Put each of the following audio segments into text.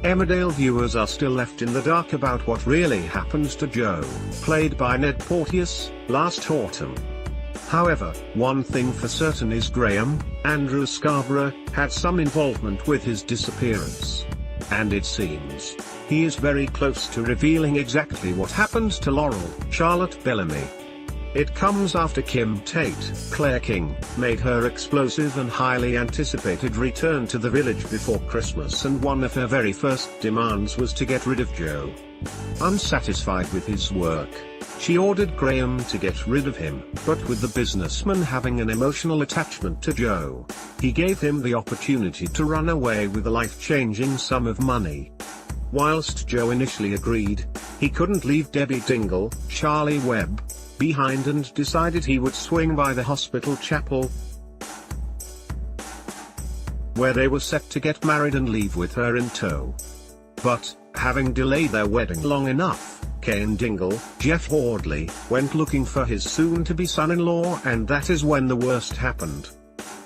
Emmerdale viewers are still left in the dark about what really happened to Joe, played by Ned Porteous, last autumn. However, one thing for certain is Graham, Andrew Scarborough, had some involvement with his disappearance. And it seems he is very close to revealing exactly what happened to Laurel, Charlotte Bellamy. It comes after Kim Tate, Claire King, made her explosive and highly anticipated return to the village before Christmas, and one of her very first demands was to get rid of Joe. Unsatisfied with his work, she ordered Graham to get rid of him, but with the businessman having an emotional attachment to Joe, he gave him the opportunity to run away with a life-changing sum of money. Whilst Joe initially agreed, he couldn't leave Debbie Dingle, Charlie Webb, behind and decided he would swing by the hospital chapel where they were set to get married and leave with her in tow. But, having delayed their wedding long enough, Kane Dingle, Jeff Wardley, went looking for his soon-to-be son-in-law, and that is when the worst happened.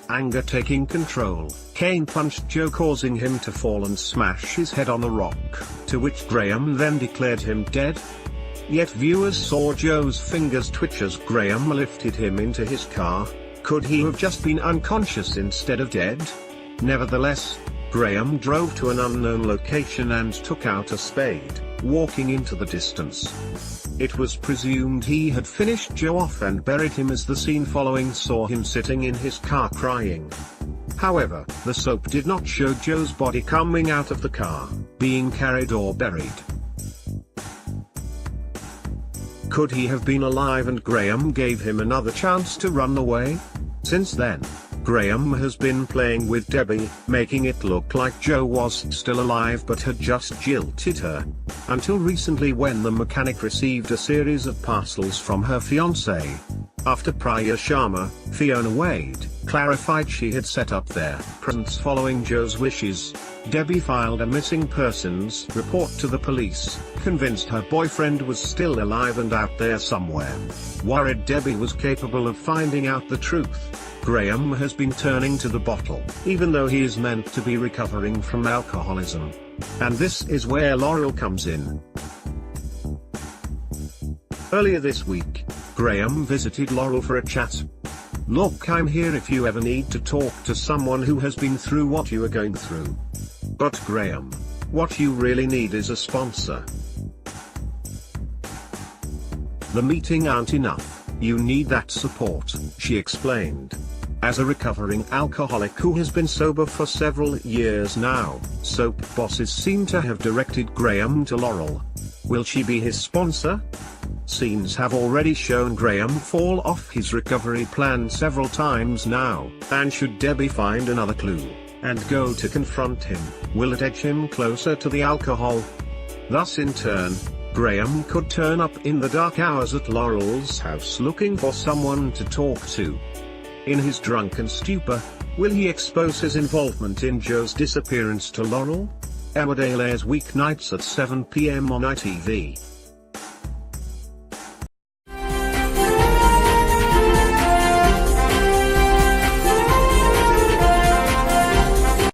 Anger taking control, Kane punched Joe, causing him to fall and smash his head on the rock, to which Graham then declared him dead. Yet viewers saw Joe's fingers twitch as Graham lifted him into his car. Could he have just been unconscious instead of dead? Nevertheless, Graham drove to an unknown location and took out a spade, walking into the distance. It was presumed he had finished Joe off and buried him, as the scene following saw him sitting in his car crying. However, the soap did not show Joe's body coming out of the car, being carried or buried. Could he have been alive and Graham gave him another chance to run away? Since then, Graham has been playing with Debbie, making it look like Joe was still alive but had just jilted her. Until recently, when the mechanic received a series of parcels from her fiancé. After Priya Sharma, Fiona Wade, clarified she had set up their presence following Joe's wishes, Debbie filed a missing persons report to the police, convinced her boyfriend was still alive and out there somewhere. Worried Debbie was capable of finding out the truth, Graham has been turning to the bottle, even though he is meant to be recovering from alcoholism. And this is where Laurel comes in. Earlier this week, Graham visited Laurel for a chat. "Look, I'm here if you ever need to talk to someone who has been through what you are going through. But Graham, what you really need is a sponsor. The meeting aren't enough, you need that support," she explained. As a recovering alcoholic who has been sober for several years now, soap bosses seem to have directed Graham to Laurel. Will she be his sponsor? Scenes have already shown Graham fall off his recovery plan several times now, and should Debbie find another clue and go to confront him, will it edge him closer to the alcohol? Thus in turn, Graham could turn up in the dark hours at Laurel's house looking for someone to talk to. In his drunken stupor, will he expose his involvement in Joe's disappearance to Laurel? Emmerdale airs weeknights at 7 p.m. on ITV.